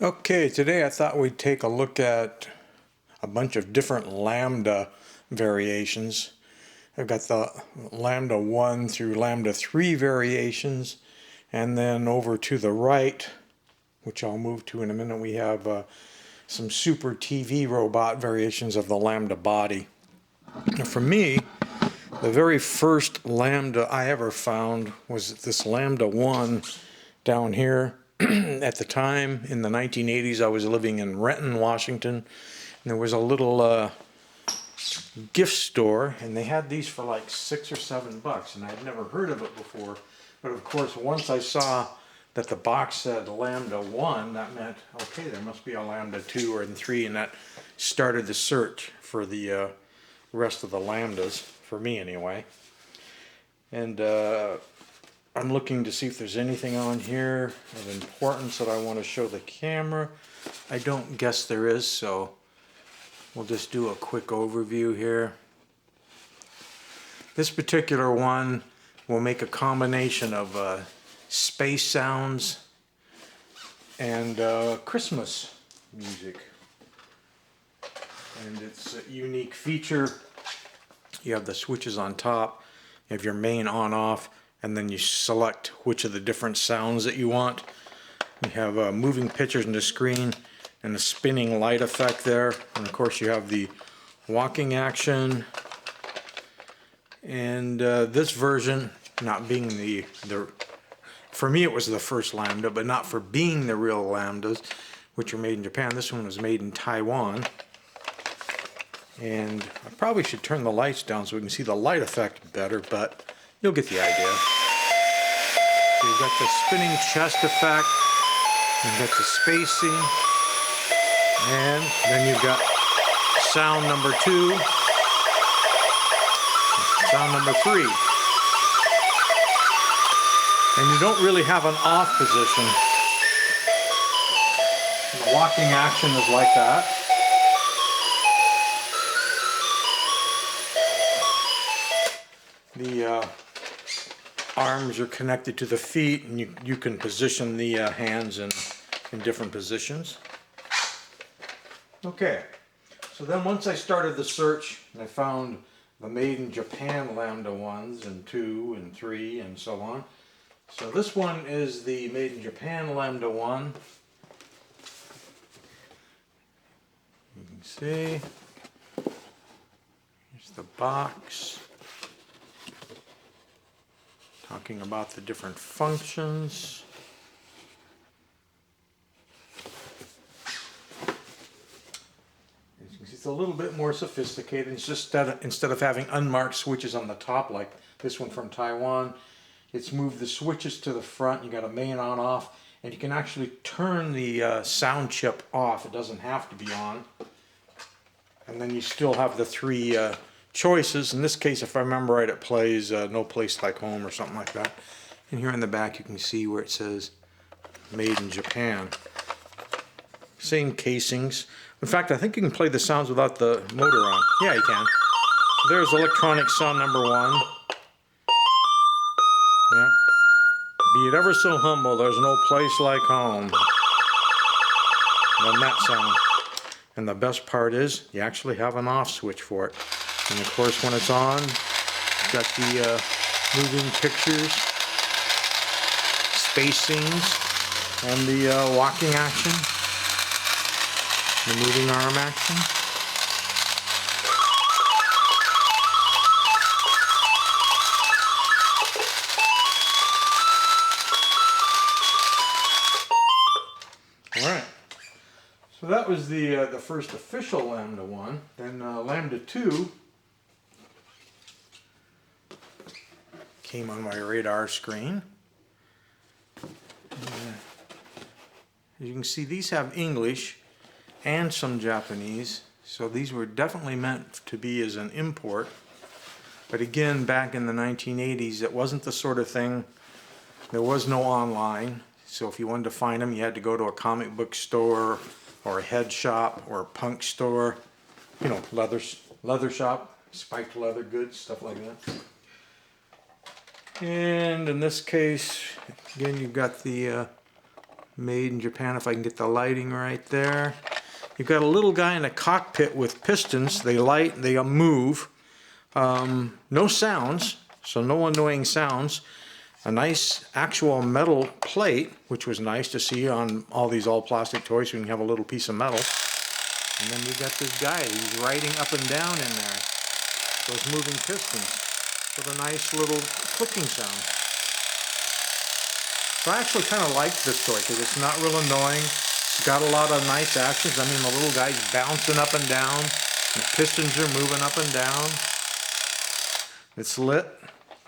Okay, today I thought we'd take a look at a bunch of different Lambda variations. I've got the Lambda 1 through Lambda 3 variations, and then over to the right, which I'll move to in a minute, we have some Super TV robot variations of the Lambda body. Now for me, the very first Lambda I ever found was this Lambda 1 down here. At the time, in the 1980s, I was living in Renton, Washington, and there was a little gift store, and they had these for like $6 or $7, and I'd never heard of it before. But of course, once I saw that the box said Lambda 1, that meant, okay, there must be a Lambda 2 or 3, and that started the search for the rest of the Lambdas, for me anyway. And I'm looking to see if there's anything on here of importance that I want to show the camera. I don't guess there is, so we'll just do a quick overview here. This particular one will make a combination of space sounds and Christmas music. And it's a unique feature. You have the switches on top, you have your main on-off, and then you select which of the different sounds that you want. You have moving pictures in the screen and a spinning light effect there. And of course you have the walking action. And this version, not being for me it was the first Lambda, but not for being the real Lambdas, which are made in Japan. This one was made in Taiwan. And I probably should turn the lights down so we can see the light effect better, but you'll get the idea. So you've got the spinning chest effect, you've got the spacing, and then you've got sound number 2, sound number 3. And you don't really have an off position. And the walking action is like that. The arms are connected to the feet, and you can position the hands in different positions. Okay, so then once I started the search, I found the made in Japan Lambda 1s and 2 and 3 and so on. So this one is the made in Japan Lambda 1. You can see, here's the box. Talking about the different functions. As you can see, it's a little bit more sophisticated. It's just instead of having unmarked switches on the top like this one from Taiwan, it's moved the switches to the front. You got a main on off, and you can actually turn the sound chip off. It doesn't have to be on. And then you still have the 3 choices. In this case, if I remember right, it plays No Place Like Home or something like that. And here in the back you can see where it says Made in Japan. Same casings. In fact, I think you can play the sounds without the motor on. Yeah, you can. So there's electronic sound number 1. Yeah. Be it ever so humble, there's no place like home. And that sound. And the best part is you actually have an off switch for it. And of course, when it's on, you've got the moving pictures, spacings, and the walking action, the moving arm action. All right. So that was the first official Lambda 1. Then Lambda 2 came on my radar screen. As you can see, these have English and some Japanese, so these were definitely meant to be as an import. But again, back in the 1980s, it wasn't the sort of thing, there was no online, so if you wanted to find them, you had to go to a comic book store or a head shop or a punk store, you know, leather shop, spiked leather goods, stuff like that. And in this case, again, you've got the Made in Japan, if I can get the lighting right there. You've got a little guy in a cockpit with pistons. They light, they move. No sounds, so no annoying sounds. A nice actual metal plate, which was nice to see on all these all-plastic toys. So you can have a little piece of metal. And then you got this guy, he's riding up and down in there. Those moving pistons with a nice little clicking sound. So I actually kind of like this toy because it's not real annoying. It's got a lot of nice actions. I mean, the little guy's bouncing up and down. The pistons are moving up and down. It's lit.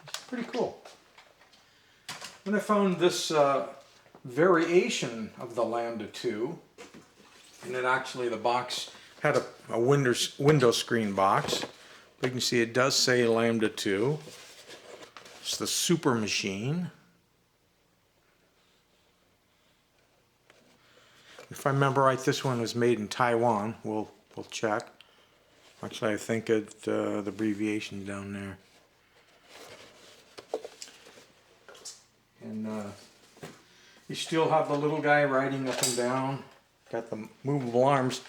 It's pretty cool. And I found this variation of the Lambda 2. And then actually the box had a window screen box. But you can see it does say Lambda 2. It's the Super Machine. If I remember right, this one was made in Taiwan. We'll check. Actually, I think the abbreviation's down there. And you still have the little guy riding up and down. Got the movable arms.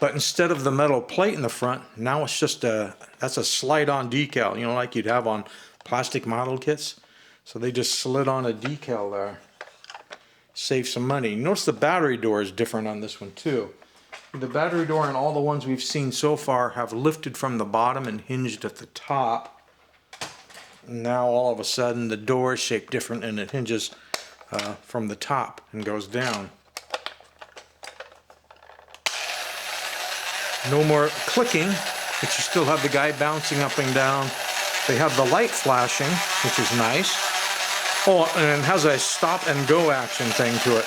But instead of the metal plate in the front, now it's just that's a slide-on decal, you know, like you'd have on plastic model kits. So they just slid on a decal there. Save some money. Notice the battery door is different on this one too. The battery door and all the ones we've seen so far have lifted from the bottom and hinged at the top. Now all of a sudden the door is shaped different and it hinges from the top and goes down. No more clicking, but you still have the guy bouncing up and down. They have the light flashing, which is nice. Oh, and it has a stop and go action thing to it.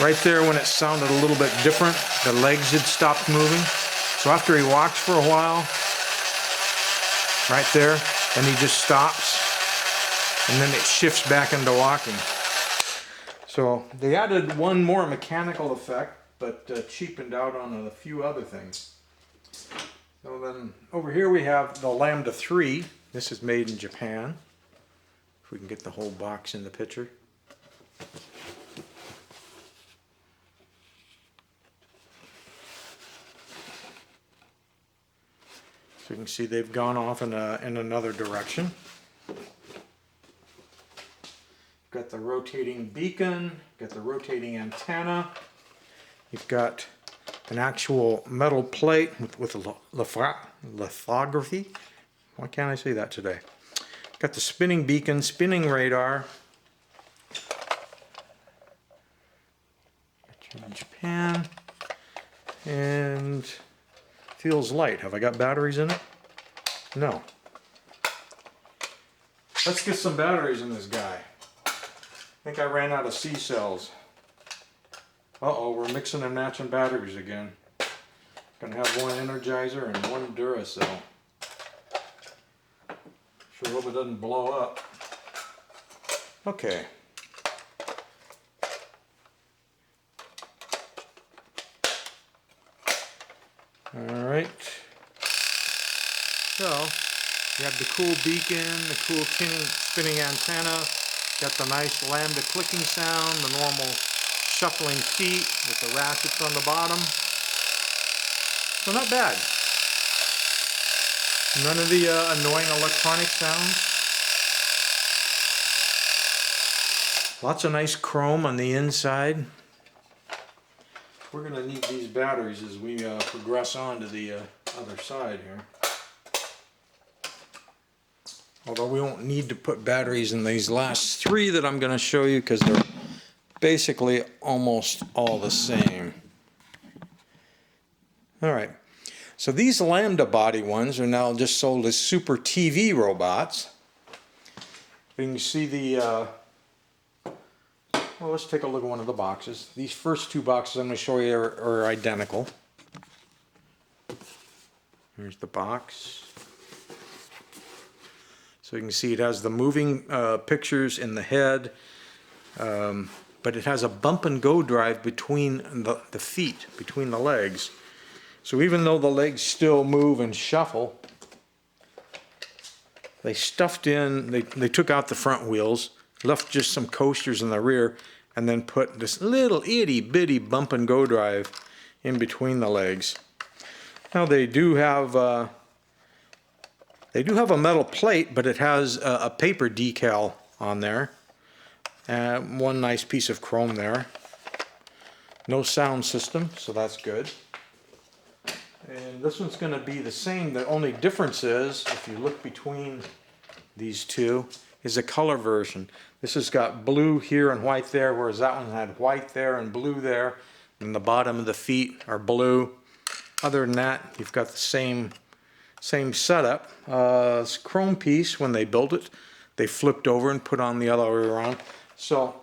Right there when it sounded a little bit different, the legs had stopped moving. So after he walks for a while, right there, then he just stops. And then it shifts back into walking. So they added one more mechanical effect, but cheapened out on a few other things. So then over here we have the Lambda 3. This is made in Japan. If we can get the whole box in the picture. So you can see they've gone off in another direction. Got the rotating beacon, got the rotating antenna. You've got an actual metal plate with lithography. Why can't I say that today? Got the spinning beacon, spinning radar. In Japan. And feels light. Have I got batteries in it? No. Let's get some batteries in this guy. I think I ran out of C cells. Uh-oh, we're mixing and matching batteries again. Gonna have one Energizer and one Duracell. Sure hope it doesn't blow up. Okay. Alright. So, you have the cool beacon, the cool spinning antenna, got the nice Lambda clicking sound, the normal shuffling feet with the ratchets on the bottom. So not bad. None of the annoying electronic sounds. Lots of nice chrome on the inside. We're going to need these batteries as we progress on to the other side here. Although we won't need to put batteries in these last three that I'm going to show you because they're basically almost all the same. Alright, so these Lambda body ones are now just sold as Super TV robots. You can see the well, let's take a look at one of the boxes. These first two boxes I'm going to show you are identical. Here's the box. So you can see it has the moving pictures in the head, but it has a bump and go drive between the feet, between the legs. So even though the legs still move and shuffle, they stuffed in, they took out the front wheels, left just some coasters in the rear, and then put this little itty bitty bump and go drive in between the legs. Now they do have a metal plate, but it has a paper decal on there. One nice piece of chrome there. No sound system, so that's good. And this one's going to be the same. The only difference is, if you look between these two, is a color version. This has got blue here and white there, whereas that one had white there and blue there. And the bottom of the feet are blue. Other than that, you've got the same setup. It's a chrome piece. When they built it, they flipped over and put on the other way around. So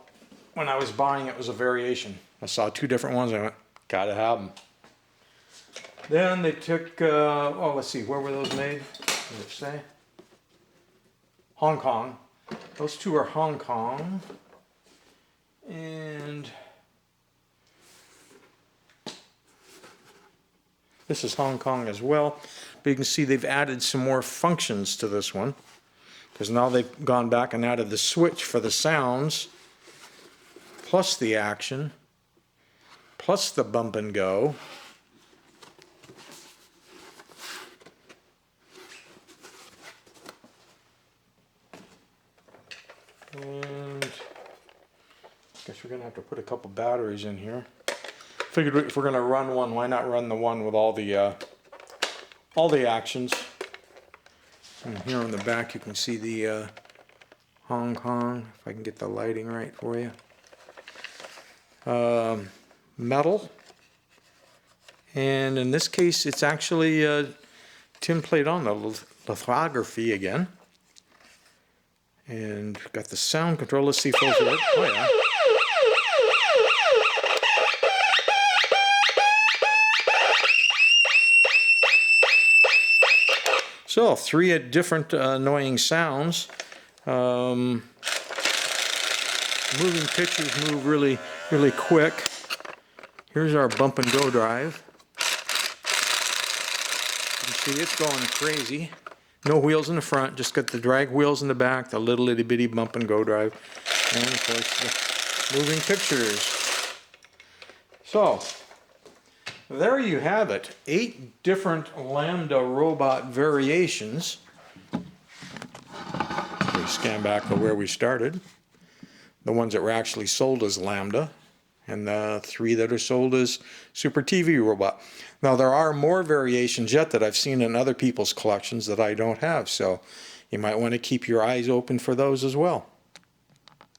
when I was buying it was a variation. I saw two different ones. I went, gotta have them. Then they took, oh, let's see, where were those made? What did it say? Hong Kong. Those two are Hong Kong. And this is Hong Kong as well. But you can see they've added some more functions to this one, because now they've gone back and added the switch for the sounds, plus the action, plus the bump and go. And I guess we're going to have to put a couple batteries in here. Figured if we're going to run one, why not run the one with all the actions. And here on the back you can see the Hong Kong, if I can get the lighting right for you. Metal. And in this case it's actually tin plate on the lithography again. And got the sound control. Let's see if those work. Oh yeah. So 3 different annoying sounds. Moving pictures move really quick. Here's our bump and go drive. You can see it's going crazy. No wheels in the front, just got the drag wheels in the back, the little itty bitty bump and go drive, and of course the moving pictures. So there you have it, 8 different Lambda robot variations. We scan back to where we started. The ones that were actually sold as Lambda, and the 3 that are sold as Super TV Robot. Now there are more variations yet that I've seen in other people's collections that I don't have, so you might want to keep your eyes open for those as well.